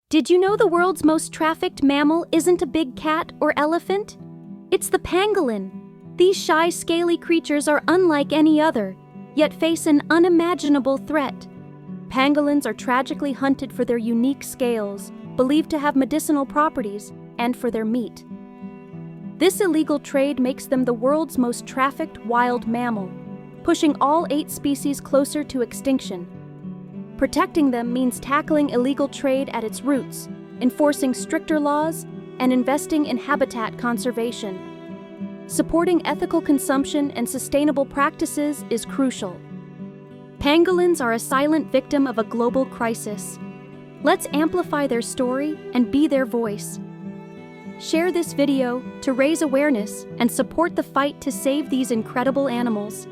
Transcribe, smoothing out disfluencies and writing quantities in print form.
Did you know the world's most trafficked mammal isn't a big cat or elephant? It's the pangolin. These shy, scaly creatures are unlike any other, yet face an unimaginable threat. Pangolins are tragically hunted for their unique scales, believed to have medicinal properties, and for their meat. This illegal trade makes them the world's most trafficked wild mammal, pushing all 8 species closer to extinction. Protecting them means tackling illegal trade at its roots, enforcing stricter laws, and investing in habitat conservation. Supporting ethical consumption and sustainable practices is crucial. Pangolins are a silent victim of a global crisis. Let's amplify their story and be their voice. Share this video to raise awareness and support the fight to save these incredible animals.